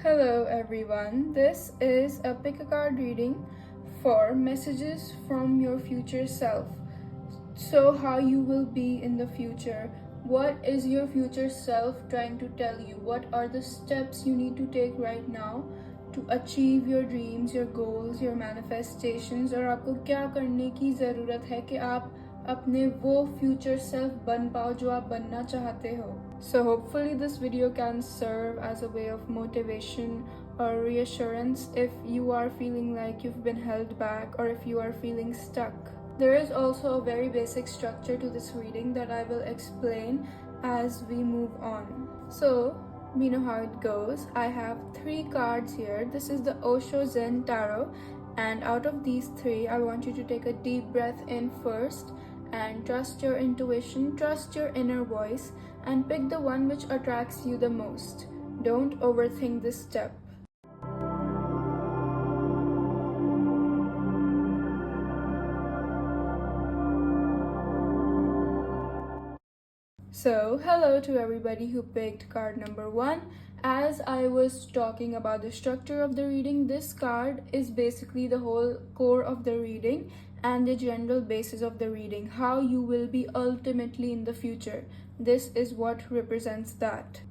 Hello everyone, this is a pick a card reading for messages from your future self. So, how you will be in the future. What is your future self trying to tell you? What are the steps you need to take right now to achieve your dreams, your goals, your manifestations? और आपको क्या करने की ज़रूरत है कि आप अपने वो future self बन पाओ जो आप बनना चाहते हो. So hopefully this video can serve as a way of motivation or reassurance if you are feeling like you've been held back or if you are feeling stuck. There is also a very basic structure to this reading that I will explain as we move on. So, we know how it goes. I have 3 cards here. This is the Osho Zen Tarot, and out of these 3, I want you to take a deep breath in first and trust your intuition, trust your inner voice, and pick the one which attracts you the most. Don't overthink this step. So, hello to everybody who picked card number 1. As I was talking about the structure of the reading, this card is basically the whole core of the reading and the general basis of the reading, how you will be ultimately in the future. This is what represents that.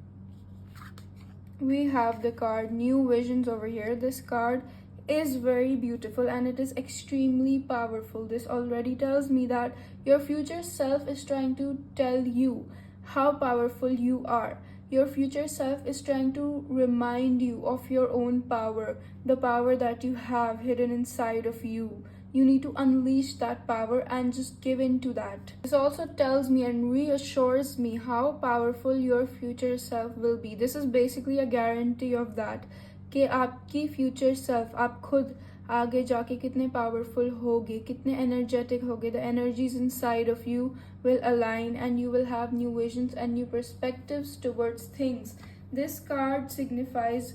We have the card New Visions over here. This card is very beautiful and it is extremely powerful. This already tells me that your future self is trying to tell you how powerful you are. Your future self is trying to remind you of your own power, the power that you have hidden inside of you. You need to unleash that power and just give in to that. This also tells me and reassures me how powerful your future self will be. This is basically a guarantee of that. कि आपकी future self, आप खुद आगे जाके कितने powerful होगे, कितने energetic होगे. The energies inside of you will align and you will have new visions and new perspectives towards things. This card signifies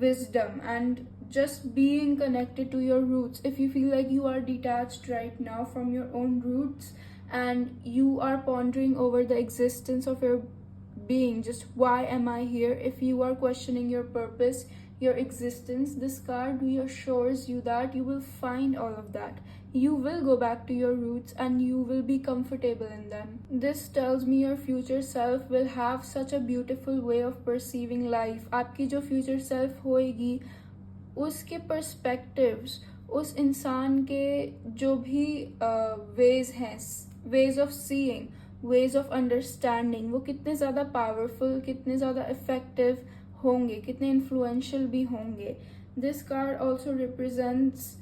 wisdom and just being connected to your roots. If you feel like you are detached right now from your own roots and you are pondering over the existence of your being, just why am I here? If you are questioning your purpose, your existence, this card reassures you that you will find all of that. You will go back to your roots and you will be comfortable in them. This tells me your future self will have such a beautiful way of perceiving life. आपकी जो future self होएगी, उसके perspectives, उस इंसान के जो भी ways हैं, ways of seeing, ways of understanding, वो कितने ज़्यादा powerful, कितने ज़्यादा effective होंगे, कितने influential भी होंगे. This card also represents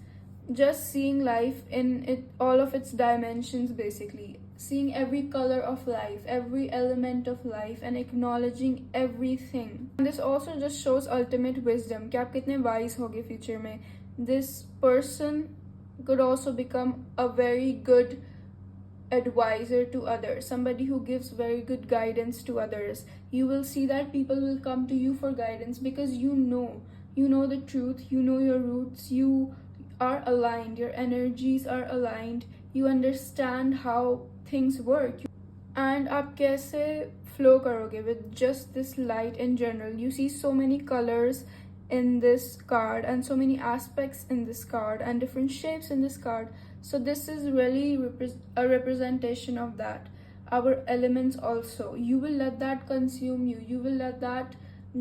just seeing life in all of its dimensions, basically seeing every color of life, every element of life, and acknowledging everything. And this also just shows ultimate wisdom कि आप कितने wise होगे future में. This person could also become a very good advisor to others, somebody who gives very good guidance to others. You will see that people will come to you for guidance because you know the truth, you know your roots, you are aligned, your energies are aligned, you understand how things work, and आप कैसे flow करोगे with just this light in general. You see so many colors in this card and so many aspects in this card and different shapes in this card. So this is really a representation of that. Our elements also, you will let that consume you, you will let that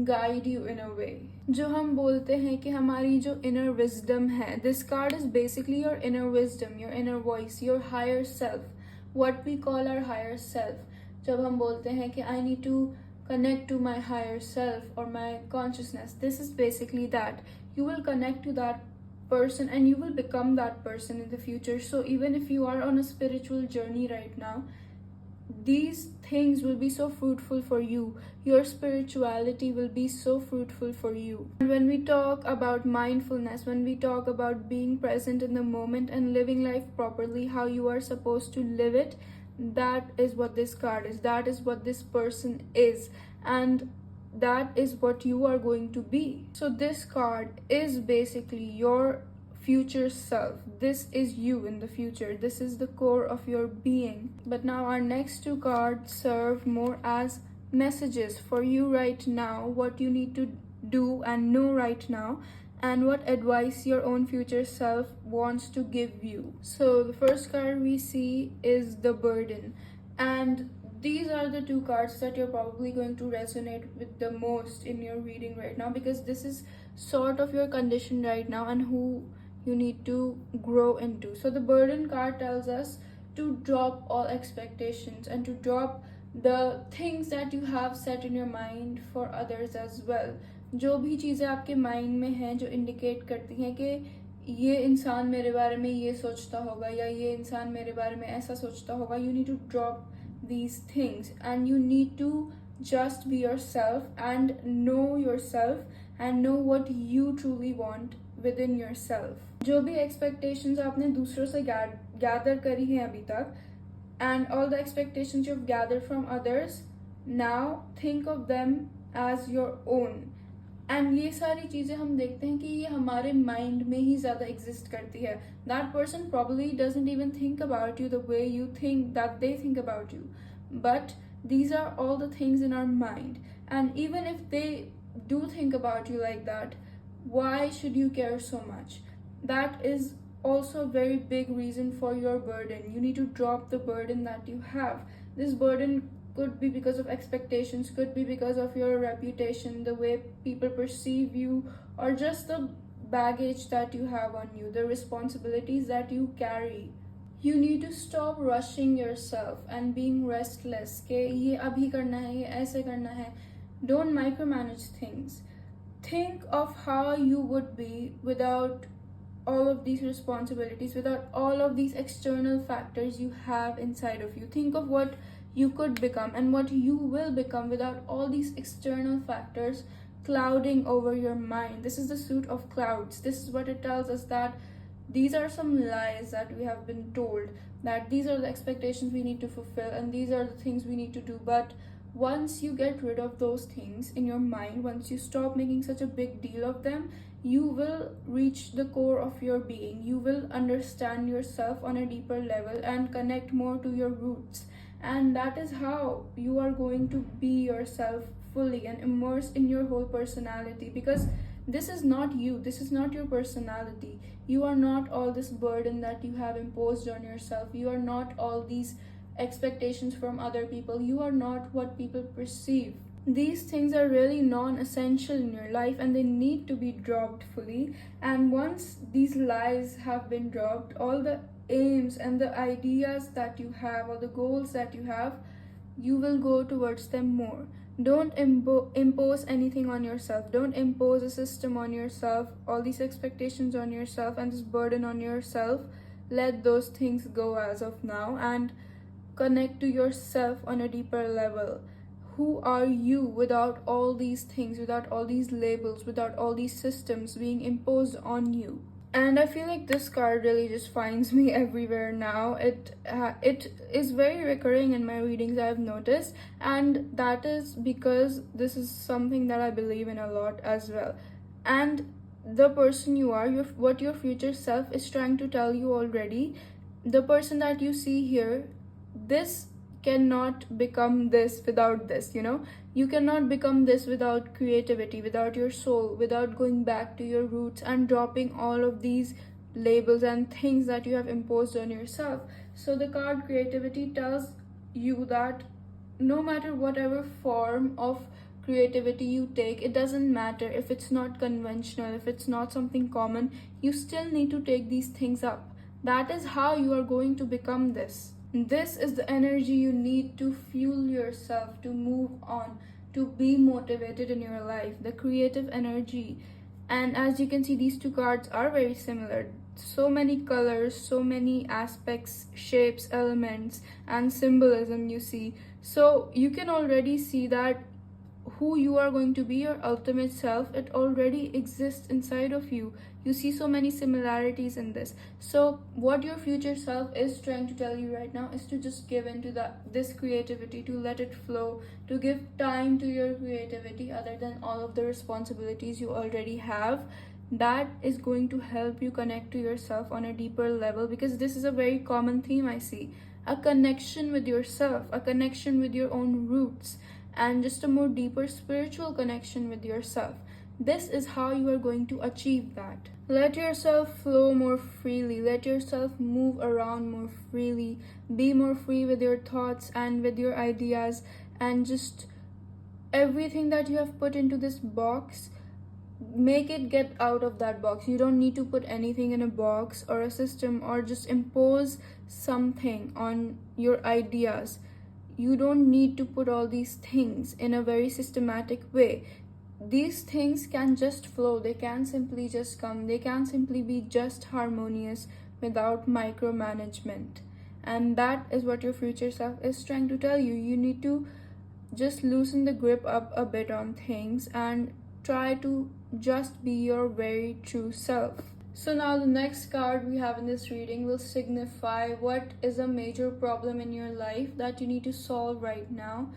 guide you in a way. जो हम बोलते हैं कि हमारी जो inner wisdom है, this card is basically your inner wisdom, your inner voice, your higher self, what we call our higher self. जब हम बोलते हैं कि I need to connect to my higher self or my consciousness, this is basically that. You will connect to that person and you will become that person in the future. So even if you are on a spiritual journey right now, these things will be so fruitful for you. Your spirituality will be so fruitful for you. And when we talk about mindfulness, when we talk about being present in the moment and living life properly, how you are supposed to live it, that is what this card is. That is what this person is. And that is what you are going to be. So this card is basically your future self. This is you in the future. This is the core of your being. But now our next 2 cards serve more as messages for you right now, what you need to do and know right now, and what advice your own future self wants to give you. So the first card we see is the burden, and these are the two cards that you're probably going to resonate with the most in your reading right now, because this is sort of your condition right now and who you need to grow into. So the burden card tells us to drop all expectations and to drop the things that you have set in your mind for others as well. जो भी चीज़ें आपके mind में हैं जो indicate करती हैं कि ये इंसान मेरे बारे में ये सोचता होगा या ये इंसान मेरे बारे में ऐसा सोचता होगा, you need to drop these things and you need to just be yourself and know what you truly want within yourself. जो भी expectations आपने दूसरों से gather करी हैं अभी तक, and all the expectations you've gathered from others, now think of them as your own. And ये सारी चीज़ें हम देखते हैं कि ये हमारे माइंड में ही ज़्यादा एग्जिस्ट करती है. That person probably doesn't even think about you the way you think that they think about you, but these are all the things in our mind, and even if they do think about you like that, why should you care so much? That is also a very big reason for your burden. You need to drop the burden that you have. This burden could be because of expectations, could be because of your reputation, the way people perceive you, or just the baggage that you have on you, the responsibilities that you carry. You need to stop rushing yourself and being restless कि ये अभी करना है, ये ऐसे करना है. Don't micromanage things. Think of how you would be without all of these responsibilities, without all of these external factors you have inside of you. Think of what you could become and what you will become without all these external factors clouding over your mind. This is the suit of clouds. This is what it tells us, that these are some lies that we have been told, that these are the expectations we need to fulfill and these are the things we need to do. But once you get rid of those things in your mind, once you stop making such a big deal of them, you will reach the core of your being. You will understand yourself on a deeper level and connect more to your roots. And that is how you are going to be yourself fully and immerse in your whole personality, because this is not you, this is not your personality. You are not all this burden that you have imposed on yourself. You are not all these expectations from other people. You are not what people perceive. These things are really non-essential in your life and they need to be dropped fully. And once these lies have been dropped, all the aims and the ideas that you have or the goals that you have, you will go towards them more. Don't impose anything on yourself. Don't impose a system on yourself, all these expectations on yourself and this burden on yourself. Let those things go as of now and connect to yourself on a deeper level. Who are you without all these things, without all these labels, without all these systems being imposed on you? And I feel like this card really just finds me everywhere now. It is very recurring in my readings, I've noticed, and that is because this is something that I believe in a lot as well. And the person you are, what your future self is trying to tell you already, the person that you see here, this cannot become this without this. You cannot become this without creativity, without your soul, without going back to your roots and dropping all of these labels and things that you have imposed on yourself. So the card creativity tells you that no matter whatever form of creativity you take, it doesn't matter if it's not conventional, if it's not something common, you still need to take these things up. That is how you are going to become this. This is the energy you need to fuel yourself, to move on, to be motivated in your life, the creative energy. And as you can see, these two cards are very similar. So many colors, so many aspects, shapes, elements, and symbolism you see. So you can already see that who you are going to be, your ultimate self, it already exists inside of you. You see so many similarities in this. So what your future self is trying to tell you right now is to just give into this creativity, to let it flow, to give time to your creativity other than all of the responsibilities you already have. That is going to help you connect to yourself on a deeper level, because this is a very common theme I see. A connection with yourself, a connection with your own roots. and just a more deeper spiritual connection with yourself. This is how you are going to achieve that. Let yourself flow more freely. Let yourself move around more freely. Be more free with your thoughts and with your ideas, and just everything that you have put into this box, make it get out of that box. You don't need to put anything in a box or a system or just impose something on your ideas. You don't need to put all these things in a very systematic way. These things can just flow, they can simply just come, they can simply be just harmonious without micromanagement. And that is what your future self is trying to tell you. You need to just loosen the grip up a bit on things and try to just be your very true self. So now the next card we have in this reading will signify what is a major problem in your life that you need to solve right now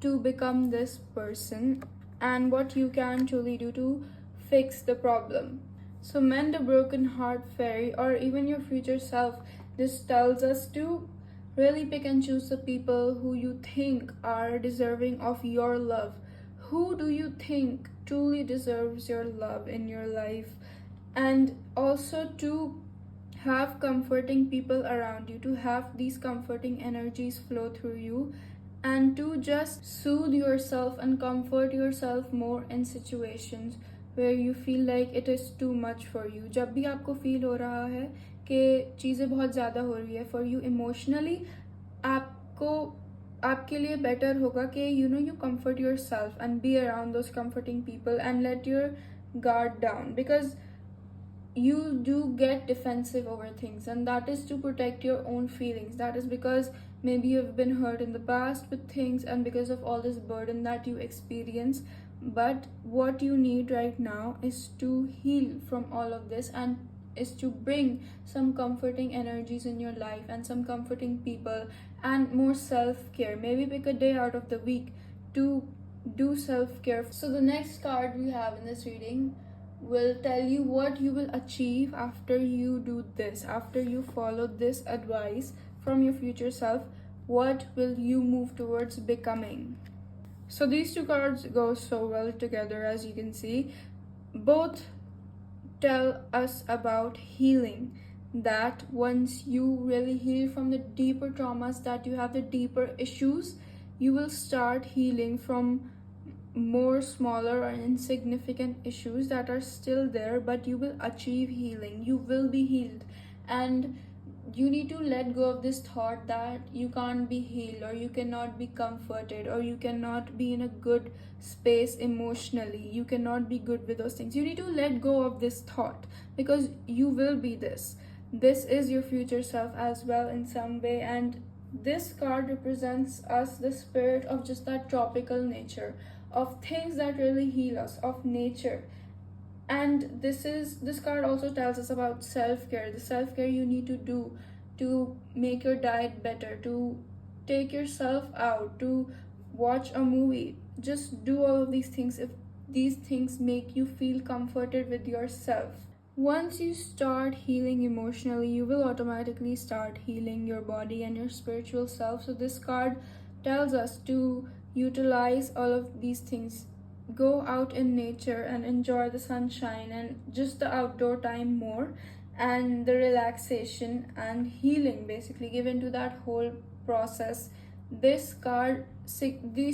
to become this person, and what you can truly do to fix the problem. So mend a broken heart, fairy, or even your future self. This tells us to really pick and choose the people who you think are deserving of your love. Who do you think truly deserves your love in your life? And also to have comforting people around you, to have these comforting energies flow through you, and to just soothe yourself and comfort yourself more in situations where you feel like it is too much for you. जब भी आपको feel हो रहा है कि चीज़ें बहुत ज़्यादा हो रही है for you emotionally, आपको आपके लिए better होगा कि you comfort yourself and be around those comforting people and let your guard down, because you do get defensive over things, and that is to protect your own feelings. That is because maybe you've been hurt in the past with things and because of all this burden that you experience. But what you need right now is to heal from all of this, and is to bring some comforting energies in your life and some comforting people and more self-care. Maybe pick a day out of the week to do self-care. So the next card we have in this reading will tell you what you will achieve after you do this, after you follow this advice from your future self. What will you move towards becoming? So these two cards go so well together, as you can see. Both tell us about healing, that once you really heal from the deeper traumas that you have, the deeper issues, you will start healing from more smaller or insignificant issues that are still there, but you will achieve healing. You will be healed, and you need to let go of this thought that you can't be healed, or you cannot be comforted, or you cannot be in a good space emotionally. You cannot be good with those things. You need to let go of this thought, because you will be this. This is your future self as well in some way, and this card represents us, the spirit of just that tropical nature, of things that really heal us, of nature. And this card also tells us about self-care, the self-care you need to do to make your diet better, to take yourself out, to watch a movie. Just do all of these things if these things make you feel comforted with yourself. Once you start healing emotionally, you will automatically start healing your body and your spiritual self. So this card tells us to utilize all of these things. Go out in nature and enjoy the sunshine and just the outdoor time more, and the relaxation and healing basically given to that whole process. These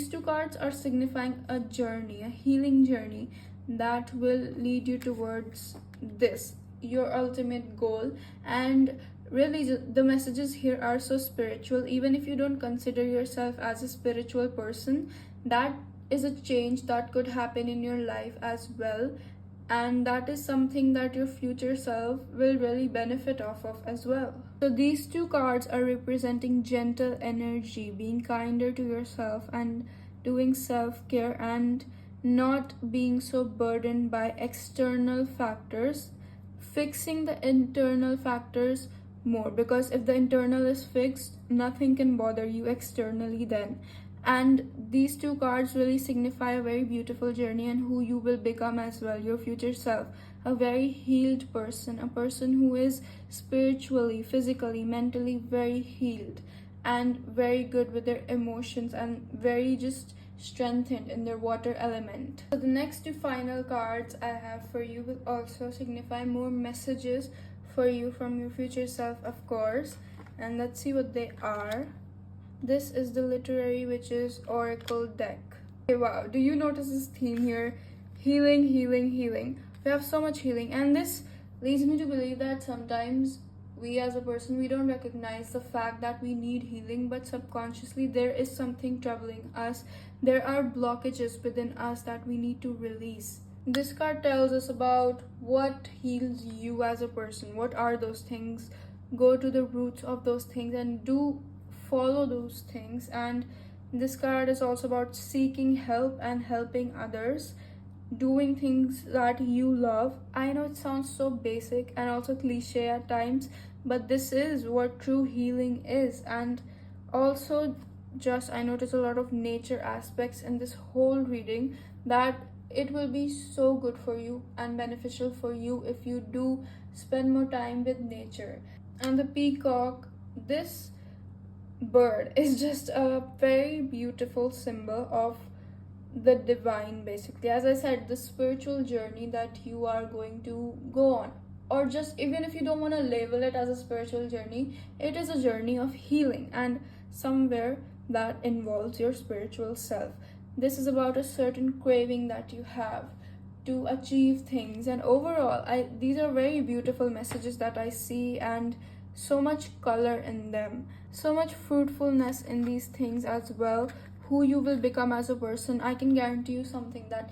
two cards are signifying a journey, a healing journey that will lead you towards this, your ultimate goal. And really the messages here are so spiritual. Even if you don't consider yourself as a spiritual person, that is a change that could happen in your life as well, and that is something that your future self will really benefit off of as well. So these two cards are representing gentle energy, being kinder to yourself and doing self-care, and not being so burdened by external factors, fixing the internal factors more, because if the internal is fixed, nothing can bother you externally then. And these two cards really signify a very beautiful journey and who you will become as well, your future self. A very healed person, a person who is spiritually, physically, mentally very healed and very good with their emotions and very just strengthened in their water element. So the next two final cards I have for you will also signify more messages for you from your future self, of course. And let's see what they are. This is the literary witches oracle deck. Okay, wow, do you notice this theme here? Healing, healing, healing. We have so much healing, and this leads me to believe that sometimes we as a person, we don't recognize the fact that we need healing, but subconsciously there is something troubling us. There are blockages within us that we need to release. This card tells us about what heals you as a person. What are those things? Go to the roots of those things and do follow those things. And this card is also about seeking help and helping others, doing things that you love. I know it sounds so basic and also cliche at times, but this is what true healing is. And also, just I notice a lot of nature aspects in this whole reading, that it will be so good for you and beneficial for you if you do spend more time with nature. And the peacock, this bird is just a very beautiful symbol of the divine, basically. As I said, the spiritual journey that you are going to go on, or just even if you don't want to label it as a spiritual journey, it is a journey of healing and somewhere that involves your spiritual self. This is about a certain craving that you have to achieve things, and overall these are very beautiful messages that I see, and so much color in them, so much fruitfulness in these things as well. Who you will become as a person, I can guarantee you something, that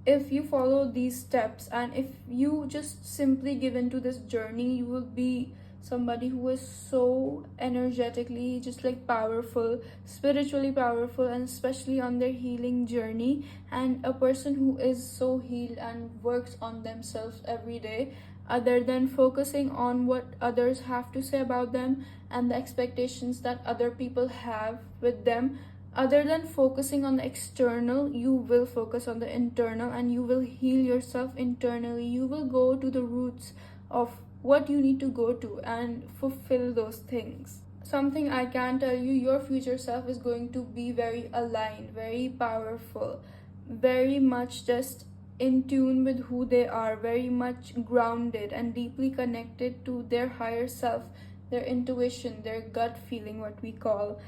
if you follow these steps and if you just simply give into this journey, you will be somebody who is so energetically just like powerful, spiritually powerful, and especially on their healing journey, and a person who is so healed and works on themselves every day, other than focusing on what others have to say about them and the expectations that other people have with them. Other than focusing on the external, you will focus on the internal, and you will heal yourself internally. You will go to the roots of what you need to go to and fulfill those things. Something I can tell you, your future self is going to be very aligned, very powerful, very much just in tune with who they are, very much grounded and deeply connected to their higher self, their intuition, their gut feeling, what we call,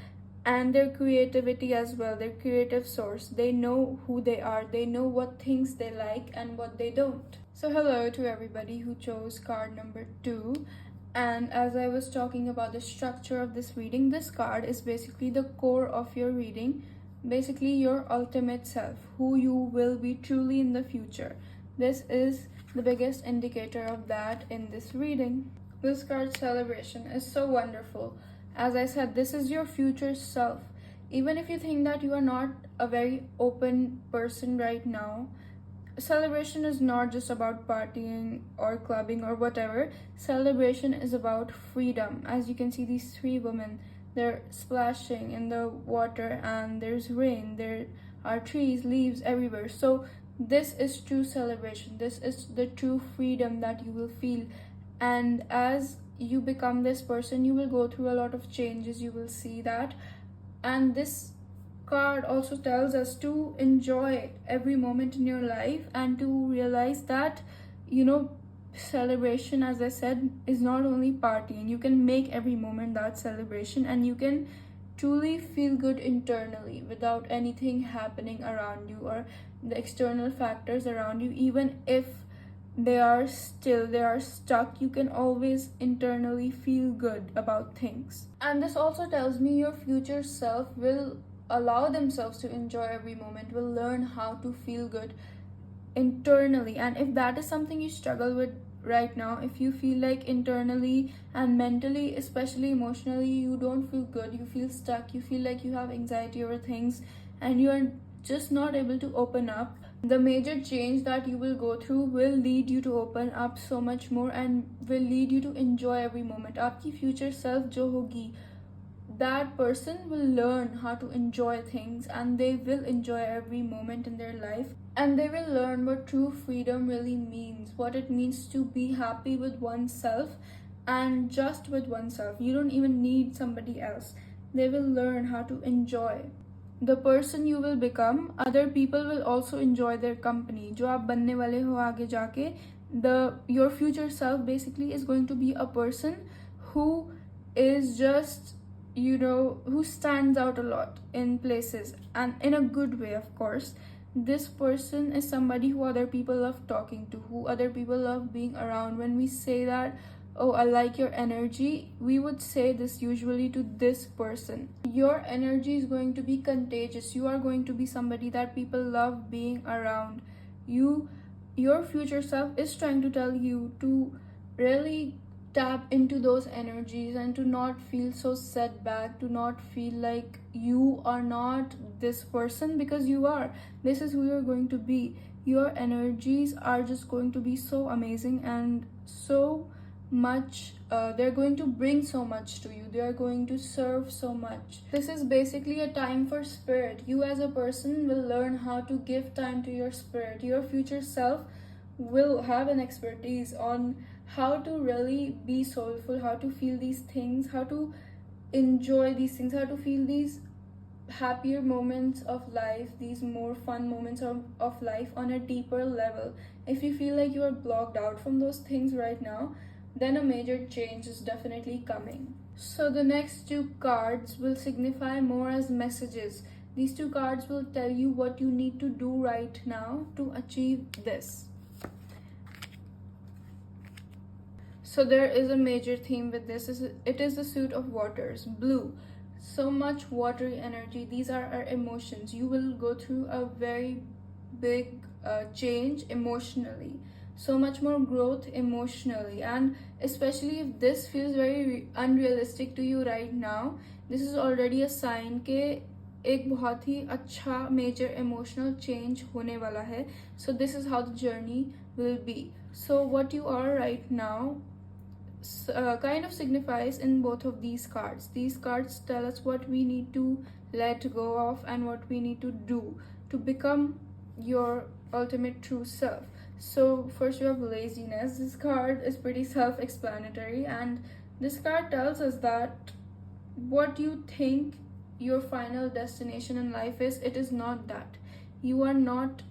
and their creativity as well, their creative source. They know who they are, they know what things they like and what they don't. So hello to everybody who chose card number 2. And as I was talking about the structure of this reading, this card is basically the core of your reading, basically your ultimate self, who you will be truly in the future. This is the biggest indicator of that in this reading. This card, celebration, is so wonderful. As I said, this is your future self. Even if you think that you are not a very open person right now, celebration is not just about partying or clubbing or whatever. Celebration is about freedom. As you can see, these 3 women, they're splashing in the water and there's rain, there are trees, leaves everywhere. So this is true celebration. This is the true freedom that you will feel. And as you become this person, you will go through a lot of changes, you will see that. And this card also tells us to enjoy every moment in your life and to realize that, celebration, as I said, is not only partying. You can make every moment that celebration, and you can truly feel good internally without anything happening around you or the external factors around you. Even if they are stuck, you can always internally feel good about things. And this also tells me your future self will allow themselves to enjoy every moment, will learn how to feel good internally. And if that is something you struggle with right now, if you feel like internally and mentally, especially emotionally, you don't feel good, you feel stuck, you feel like you have anxiety over things and you are just not able to open up, the major change that you will go through will lead you to open up so much more and will lead you to enjoy every moment. Aapki future self jo hogi, that person will learn how to enjoy things, and they will enjoy every moment in their life, and they will learn what true freedom really means, what it means to be happy with oneself and just with oneself. You don't even need somebody else. They will learn how to enjoy. the person you will become, other people will also enjoy their company. जो आप बनने वाले हो आगे जाके, your future self basically is going to be a person who is just, who stands out a lot in places, and in a good way, of course. This person is somebody who other people love talking to, who other people love being around. When we say that, oh, I like your energy, we would say this usually to this person. Your energy is going to be contagious. You are going to be somebody that people love being around. Your future self is trying to tell you to really tap into those energies and to not feel so set back, to not feel like you are not this person, because you are. This is who you're going to be. Your energies are just going to be so amazing and so much, they're going to bring so much to you. They are going to serve so much. This is basically a time for spirit. You as a person will learn how to give time to your spirit. Your future self will have an expertise on how to really be soulful, how to feel these things, how to enjoy these things, how to feel these happier moments of life, these more fun moments of life on a deeper level. If you feel like you are blocked out from those things right now, then a major change is definitely coming. So the next two cards will signify more as messages. These two cards will tell you what you need to do right now to achieve this. So there is a major theme with this. It is the suit of waters, blue. So much watery energy. These are our emotions. You will go through a very big change emotionally. So much more growth emotionally. And especially if this feels very unrealistic to you right now, this is already a sign कि एक बहुत ही अच्छा major emotional change होने वाला है. So this is how the journey will be. So what you are right now kind of signifies in both of these cards. These cards tell us what we need to let go of and what we need to do to become your ultimate true self. So first you have laziness. This card is pretty self-explanatory, and this card tells us that what you think your final destination in life is, it is not that. You are not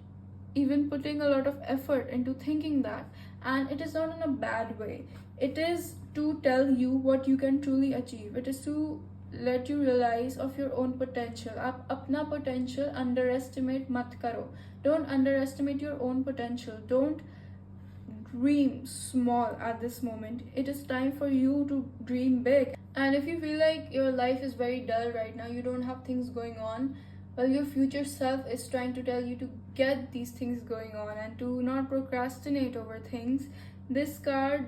even putting a lot of effort into thinking that, and it is not in a bad way. It is to tell you what you can truly achieve. It is to let you realize of your own potential. आप अपना potential underestimate मत करो. Don't underestimate your own potential. Don't dream small at this moment. It is time for you to dream big. And if you feel like your life is very dull right now, you don't have things going on, well, your future self is trying to tell you to get these things going on and to not procrastinate over things. This card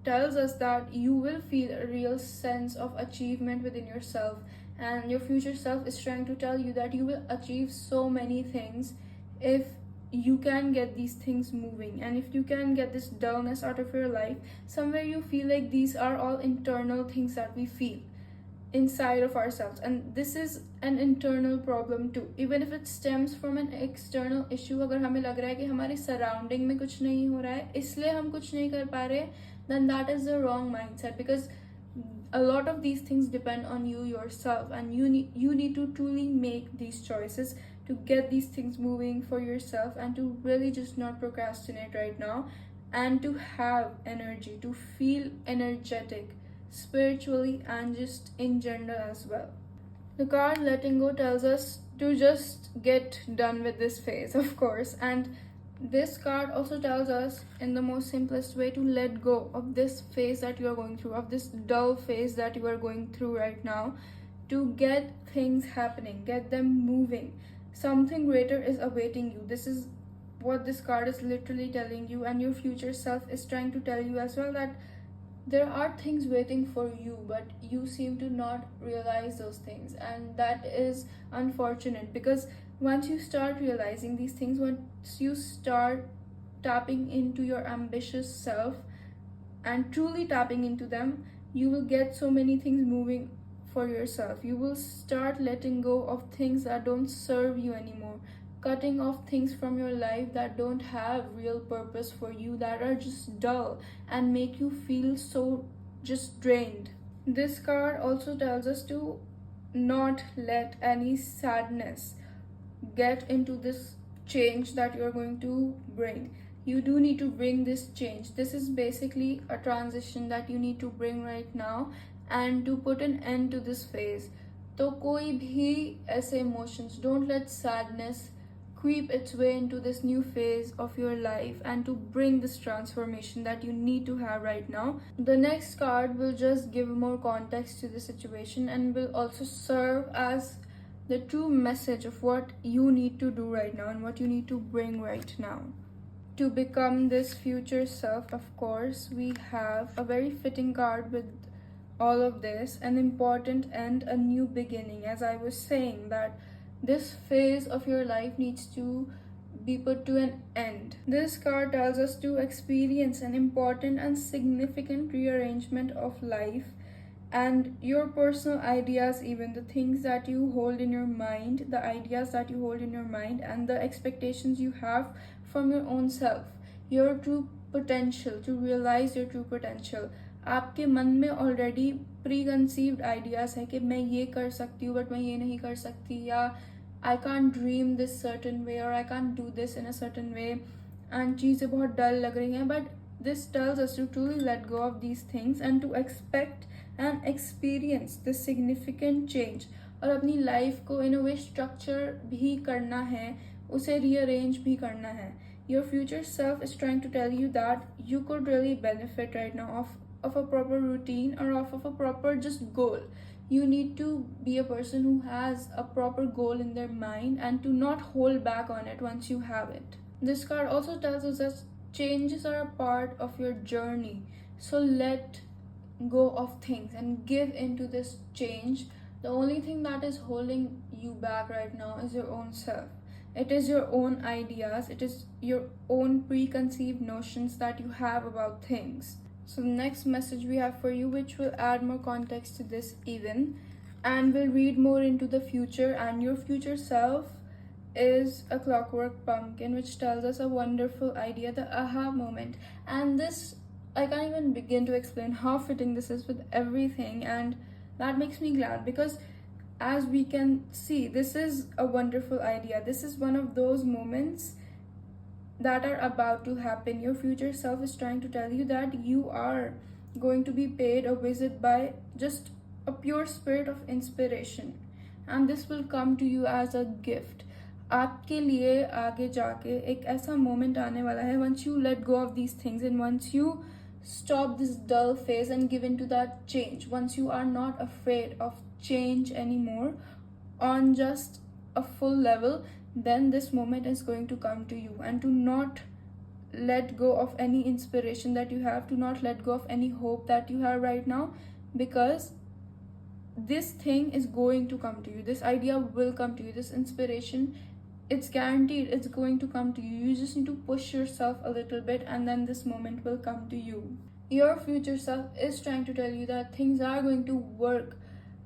tells us that you will feel a real sense of achievement within yourself, and your future self is trying to tell you that you will achieve so many things if you can get these things moving, and if you can get this dullness out of your life. Somewhere you feel like these are all internal things that we feel inside of ourselves, and this is an internal problem too. Even if it stems from an external issue, अगर हमें लग रहा है कि हमारे surrounding में कुछ नहीं हो रहा है इसलिए हम कुछ नहीं कर पा रहे, then that is the wrong mindset, because a lot of these things depend on you yourself, and you need to truly make these choices to get these things moving for yourself, and to really just not procrastinate right now, and to have energy, to feel energetic spiritually and just in general as well. The card letting go tells us to just get done with this phase, of course, and this card also tells us in the most simplest way to let go of this phase that you are going through, of this dull phase that you are going through right now, to get things happening, get them moving. Something greater is awaiting you. This is what this card is literally telling you, and your future self is trying to tell you as well that there are things waiting for you, but you seem to not realize those things, and that is unfortunate, because once you start realizing these things, once you start tapping into your ambitious self and truly tapping into them, you will get so many things moving for yourself. You will start letting go of things that don't serve you anymore, cutting off things from your life that don't have real purpose for you, that are just dull and make you feel so just drained. This card also tells us to not let any sadness get into this change that you're going to bring. You do need to bring this change. This is basically a transition that you need to bring right now and to put an end to this phase. तो कोई भी ऐसे emotions, don't let sadness creep its way into this new phase of your life and to bring this transformation that you need to have right now. The next card will just give more context to the situation and will also serve as the true message of what you need to do right now and what you need to bring right now. To become this future self, of course, we have a very fitting card with all of this, an important and a new beginning. As I was saying, that this phase of your life needs to be put to an end. This card tells us to experience an important and significant rearrangement of life and your personal ideas, even the things that you hold in your mind, the ideas that you hold in your mind, and the expectations you have from your own self, your true potential, to realize your true potential. आपके मन में already pre conceived ideas है कि मैं ये कर सकती हूँ बट मैं ये नहीं कर सकती, या I can't dream this certain way और I can't do this in a certain way, and चीज़ें बहुत डल लग रही हैं. But this tells us to truly let go of these things and to expect and experience this significant change. और अपनी life को इन अ वे structure भी करना है, उसे रीअरेंज भी करना है. Your future self is trying to tell you that you could really benefit right now of a proper routine or of a proper just goal. You need to be a person who has a proper goal in their mind and to not hold back on it once you have it. This card also tells us that changes are a part of your journey. So let go of things and give into this change. The only thing that is holding you back right now is your own self. It is your own ideas, it is your own preconceived notions that you have about things. So the next message we have for you, which will add more context to this even, and will read more into the future, and your future self is a clockwork pumpkin, which tells us a wonderful idea, the aha moment. And this, I can't even begin to explain how fitting this is with everything, and that makes me glad because as we can see, this is a wonderful idea. This is one of those moments that are about to happen. Your future self is trying to tell you that you are going to be paid a visit by just a pure spirit of inspiration, and this will come to you as a gift. आपके लिए आगे जाके एक ऐसा moment आने वाला है, once you let go of these things and once you stop this dull phase and give into that change, once you are not afraid of change anymore on just a full level, then this moment is going to come to you. And to not let go of any inspiration that you have, to not let go of any hope that you have right now, because this thing is going to come to you. This idea will come to you. This inspiration, it's guaranteed, it's going to come to you. You just need to push yourself a little bit and then this moment will come to you. Your future self is trying to tell you that things are going to work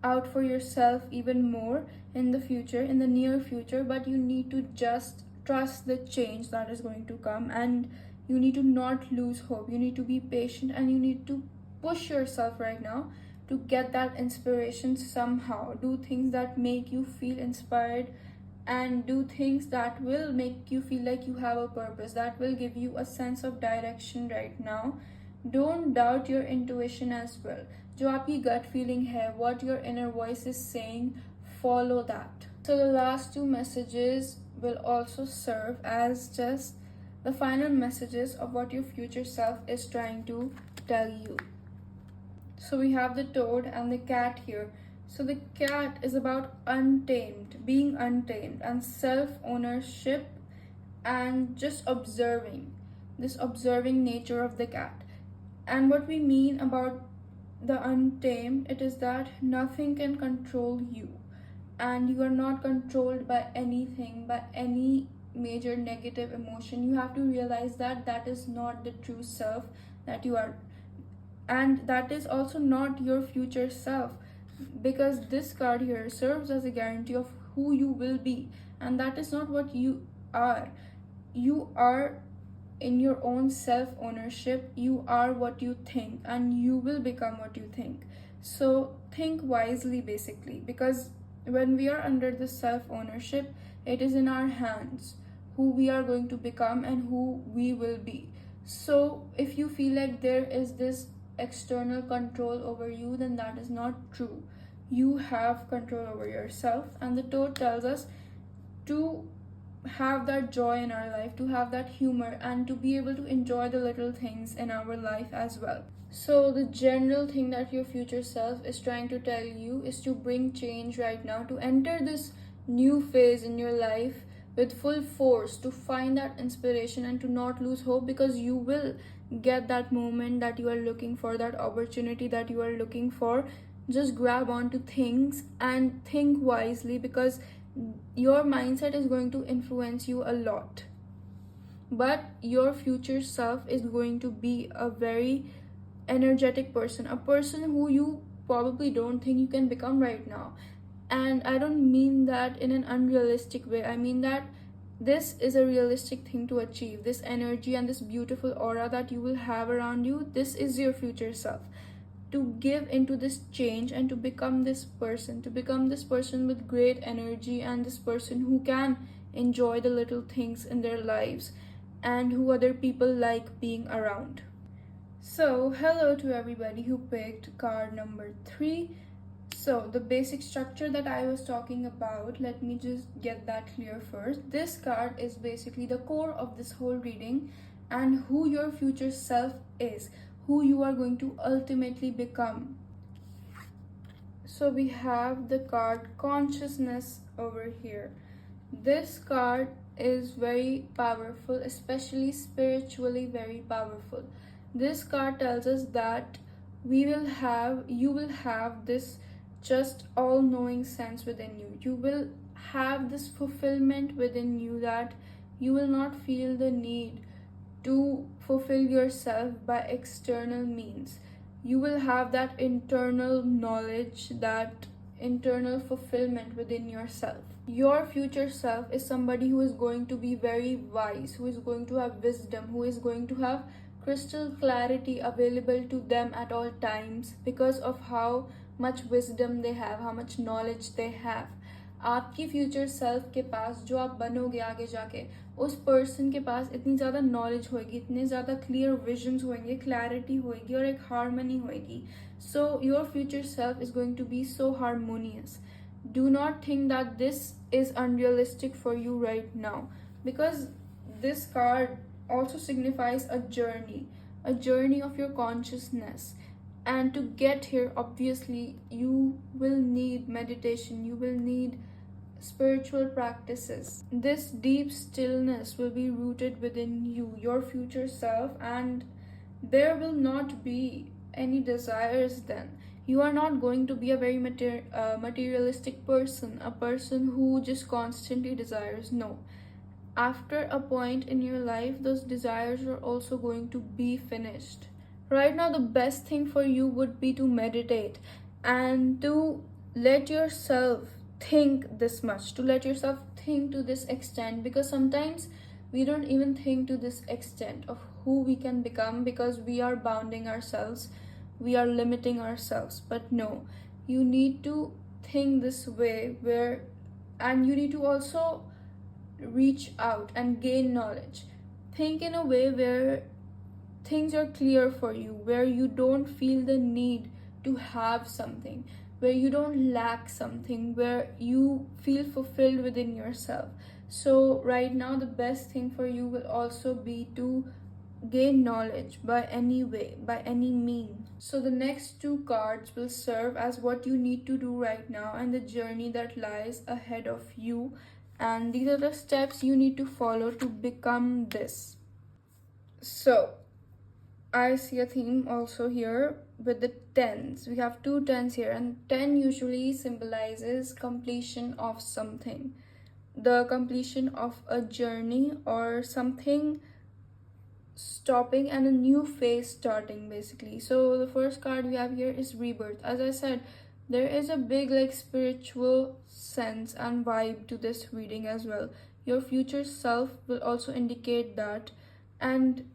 out for yourself even more in the future, in the near future, but you need to just trust the change that is going to come, and you need to not lose hope. You need to be patient and you need to push yourself right now to get that inspiration somehow. Do things that make you feel inspired and do things that will make you feel like you have a purpose, that will give you a sense of direction right now. Don't doubt your intuition as well. जो आपकी gut feeling है, what your inner voice is saying, follow that. So the last two messages will also serve as just the final messages of what your future self is trying to tell you. So we have the toad and the cat here. So the cat is about untamed, being untamed, and self-ownership, and just observing, this observing nature of the cat. And what we mean about the untamed, it is that nothing can control you, and you are not controlled by anything, by any major negative emotion. You have to realize that that is not the true self that you are, and that is also not your future self, because this card here serves as a guarantee of who you will be, and that is not what you are. You are in your own self-ownership. You are what you think, and you will become what you think. So think wisely, basically, because when we are under the self ownership, it is in our hands who we are going to become and who we will be. So if you feel like there is this external control over you, then that is not true. You have control over yourself, and the Toad tells us to have that joy in our life, to have that humor, and to be able to enjoy the little things in our life as well. So, the general thing that your future self is trying to tell you is to bring change right now, to enter this new phase in your life with full force, to find that inspiration and to not lose hope, because you will get that moment that you are looking for, that opportunity that you are looking for. Just grab onto things and think wisely, because your mindset is going to influence you a lot, but your future self is going to be a very energetic person, a person who you probably don't think you can become right now. And I don't mean that in an unrealistic way, I mean that this is a realistic thing to achieve. This energy and this beautiful aura that you will have around you, this is your future self, to give into this change and to become this person, with great energy, and this person who can enjoy the little things in their lives and who other people like being around. So, hello to everybody who picked card number 3. So, the basic structure that I was talking about, let me just get that clear first. This card is basically the core of this whole reading and who your future self is, who you are going to ultimately become. So, we have the card Consciousness over here. This card is very powerful, especially spiritually very powerful. This card tells us that you will have this just all-knowing sense within you. You will have this fulfillment within you, that you will not feel the need to fulfill yourself by external means. You will have that internal knowledge, that internal fulfillment within yourself. Your future self is somebody who is going to be very wise, who is going to have wisdom, who is going to have crystal clarity available to them at all times, because of how much wisdom they have, how much knowledge they have. आपकी future self के पास, जो आप बनोगे आगे जाके, उस person के पास इतनी ज़्यादा नॉलेज होगी, इतने ज़्यादा क्लियर विजन्स होंगे, क्लैरिटी होगी और एक हार्मनी होगी. So your future self is going to be so harmonious. Do not think that this is unrealistic for you right now, because this card also signifies a journey of your consciousness. And to get here, obviously, you will need meditation, you will need spiritual practices. This deep stillness will be rooted within you, your future self, and there will not be any desires then. You are not going to be a very materialistic person, a person who just constantly desires. No. After a point in your life, those desires are also going to be finished. Right now, the best thing for you would be to meditate and to let yourself think this much, to let yourself think to this extent, because sometimes we don't even think to this extent of who we can become, because we are bounding ourselves, we are limiting ourselves. But no, you need to think this way, and you need to also reach out and gain knowledge. Think in a way where things are clear for you, where you don't feel the need to have something, where you don't lack something, where you feel fulfilled within yourself. So right now, the best thing for you will also be to gain knowledge by any way, by any mean. So the next 2 cards will serve as what you need to do right now and the journey that lies ahead of you. And these are the steps you need to follow to become this. So I see a theme also here with the 10s. We have 2 10s here, and 10 usually symbolizes completion of something, the completion of a journey or something stopping and a new phase starting, basically. So the first card we have here is rebirth. As I said, there is a big spiritual sense and vibe to this reading as well. Your future self will also indicate that. And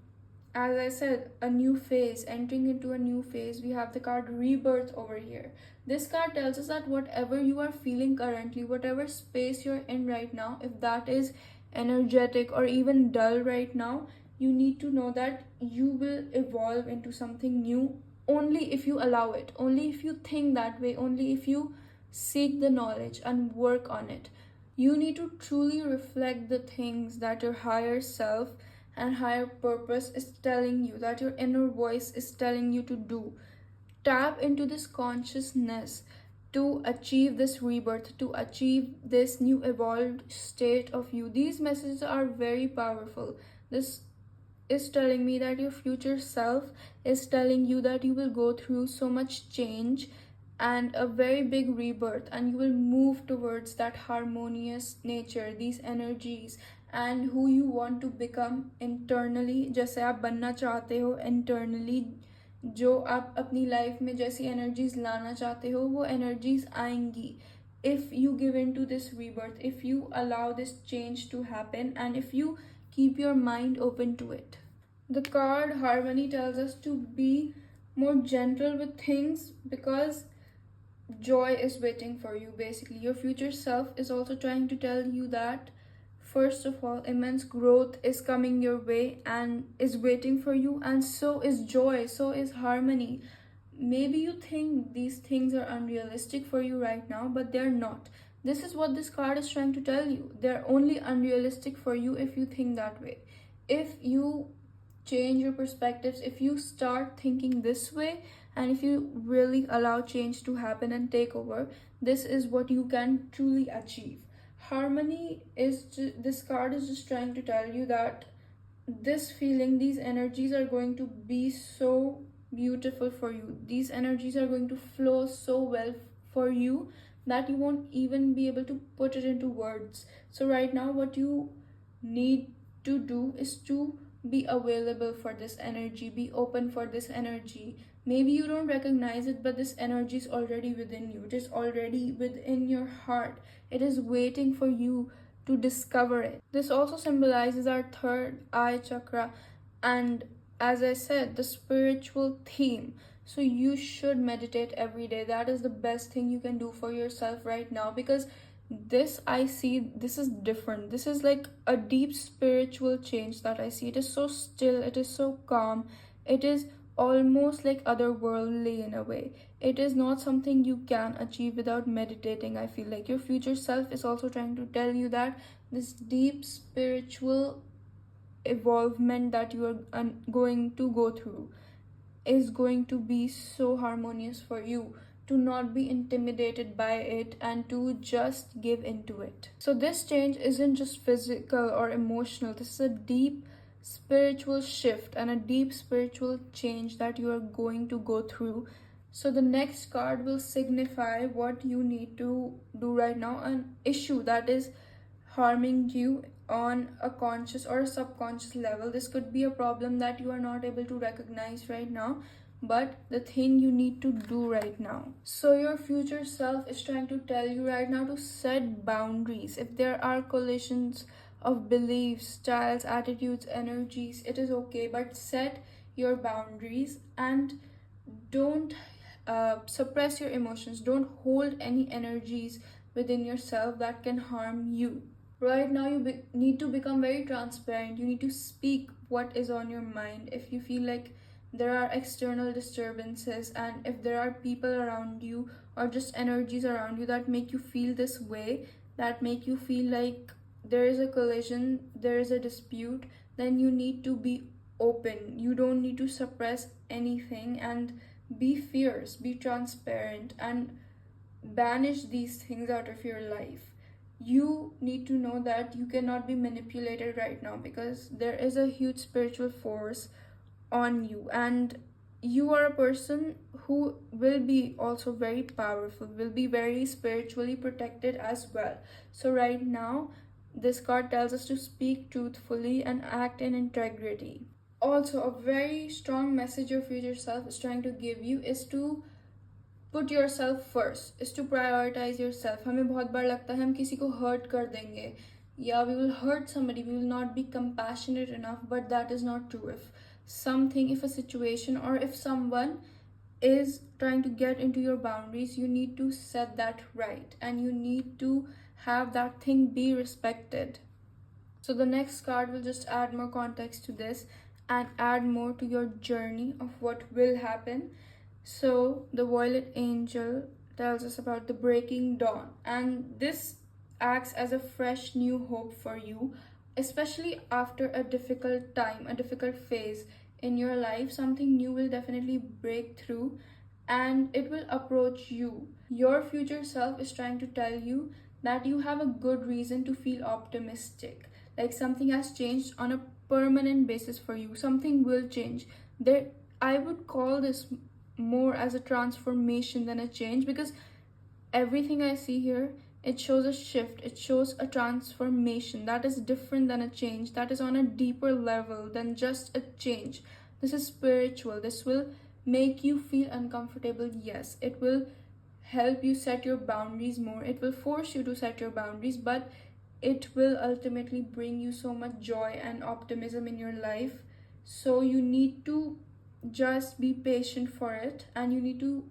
as I said, a new phase, entering into a new phase. We have the card rebirth over here. This card tells us that whatever you are feeling currently, whatever space you're in right now, if that is energetic or even dull right now, you need to know that you will evolve into something new only if you allow it, only if you think that way, only if you seek the knowledge and work on it. You need to truly reflect the things that your higher self and higher purpose is telling you, that your inner voice is telling you to do. Tap into this consciousness to achieve this rebirth, to achieve this new evolved state of you. These messages are very powerful. This is telling me that your future self is telling you that you will go through so much change and a very big rebirth, and you will move towards that harmonious nature, these energies, and who you want to become internally. जैसे आप बनना चाहते हो internally, जो आप अपनी life में जैसी एनर्जीज लाना चाहते हो वो एनर्जीज आएंगी if you give in to this rebirth, if you allow this change to happen, and if you keep your mind open to it. The card harmony tells us to be more gentle with things because joy is waiting for you. Basically, your future self is also trying to tell you that first of all, immense growth is coming your way and is waiting for you, and so is joy, so is harmony. Maybe you think these things are unrealistic for you right now, but they're not. This is what this card is trying to tell you. They're only unrealistic for you if you think that way. If you change your perspectives, if you start thinking this way, and if you really allow change to happen and take over, this is what you can truly achieve. Harmony is this card is just trying to tell you that this feeling, these energies are going to be so beautiful for you. These energies are going to flow so well for you that you won't even be able to put it into words. So right now what you need to do is to be available for this energy, be open for this energy. Maybe you don't recognize it, but this energy is already within you. It is already within your heart. It is waiting for you to discover it. This also symbolizes our third eye chakra, and as I said, the spiritual theme. So you should meditate every day. That is the best thing you can do for yourself right now, because this I see, this is different. This is like a deep spiritual change that I see. It is so still, it is so calm, it is almost like otherworldly in a way. It is not something you can achieve without meditating. I feel like your future self is also trying to tell you that this deep spiritual evolvement that you are going to go through is going to be so harmonious for you, to not be intimidated by it and to just give into it. So this change isn't just physical or emotional. This is a deep spiritual shift and a deep spiritual change that you are going to go through. So the next card will signify what you need to do right now, an issue that is harming you on a conscious or a subconscious level. This could be a problem that you are not able to recognize right now, but the thing you need to do right now. So your future self is trying to tell you right now to set boundaries. If there are collisions of beliefs, styles, attitudes, energies, it is okay, but set your boundaries and don't suppress your emotions. Don't hold any energies within yourself that can harm you. Right now you need to become very transparent. You need to speak what is on your mind. If you feel like there are external disturbances, and if there are people around you or just energies around you that make you feel this way, that make you feel like there is a collision, there is a dispute, then you need to be open. You don't need to suppress anything, and be fierce, be transparent, and banish these things out of your life. You need to know that you cannot be manipulated right now, because there is a huge spiritual force on you, and you are a person who will be also very powerful, will be very spiritually protected as well. So right now this card tells us to speak truthfully and act in integrity. Also, a very strong message your future self is trying to give you is to put yourself first, is to prioritize yourself. हमें बहुत बार लगता है हम किसी को hurt कर देंगे, या we will hurt somebody, we will not be compassionate enough, but that is not true. If something, if a situation, or if someone is trying to get into your boundaries, you need to set that right, and you need to have that thing be respected. So the next card will just add more context to this and add more to your journey of what will happen. So the Violet Angel tells us about the breaking dawn, and this acts as a fresh new hope for you, especially after a difficult time, a difficult phase in your life. Something new will definitely break through and it will approach you. Your future self is trying to tell you that you have a good reason to feel optimistic. Like something has changed on a permanent basis for you. Something will change. There, I would call this more as a transformation than a change, because everything I see here, it shows a shift, it shows a transformation that is different than a change, that is on a deeper level than just a change. This is spiritual. This will make you feel uncomfortable. Yes, it will help you set your boundaries more, it will force you to set your boundaries, but it will ultimately bring you so much joy and optimism in your life. So you need to just be patient for it, and you need to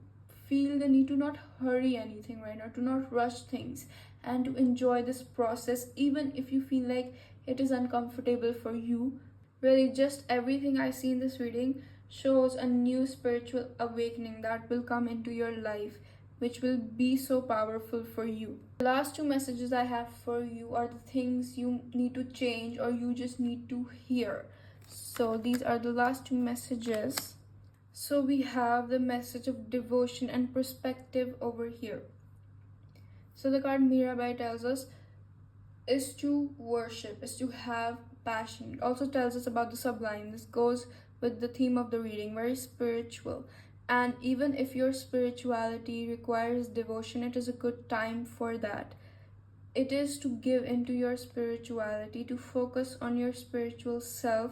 feel the need to not hurry anything right now, to not rush things, and to enjoy this process even if you feel like it is uncomfortable for you. Really, just everything I see in this reading shows a new spiritual awakening that will come into your life, which will be so powerful for you. The last two messages I have for you are the things you need to change or you just need to hear. So these are the last two messages. So we have the message of devotion and perspective over here. So the card Mirabai tells us is to worship, is to have passion. It also tells us about the sublime. This goes with the theme of the reading, very spiritual. And even if your spirituality requires devotion, it is a good time for that. It is to give into your spirituality, to focus on your spiritual self,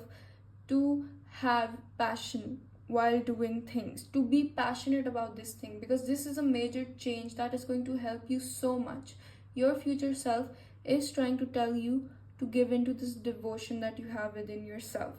to have passion while doing things, to be passionate about this thing, because this is a major change that is going to help you so much. Your future self is trying to tell you to give into this devotion that you have within yourself,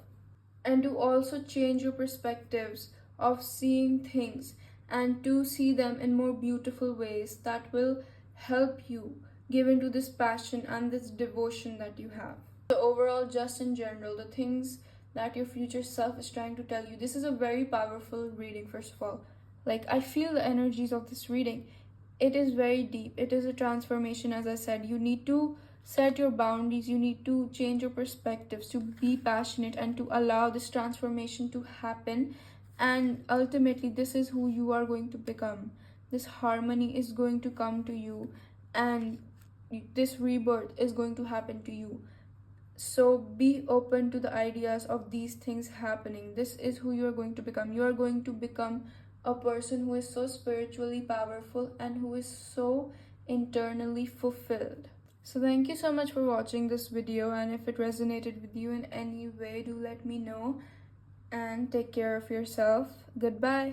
and to also change your perspectives of seeing things and to see them in more beautiful ways that will help you give into this passion and this devotion that you have. So overall, just in general, the things that your future self is trying to tell you, this is a very powerful reading. First of all, like, I feel the energies of this reading. It is very deep. It is a transformation. As I said, you need to set your boundaries, you need to change your perspectives, to be passionate and to allow this transformation to happen. And ultimately, this is who you are going to become. This harmony is going to come to you, and this rebirth is going to happen to you. So be open to the ideas of these things happening. This is who you are going to become. You are going to become a person who is so spiritually powerful and who is so internally fulfilled. So thank you so much for watching this video, and if it resonated with you in any way, do let me know, and take care of yourself. Goodbye.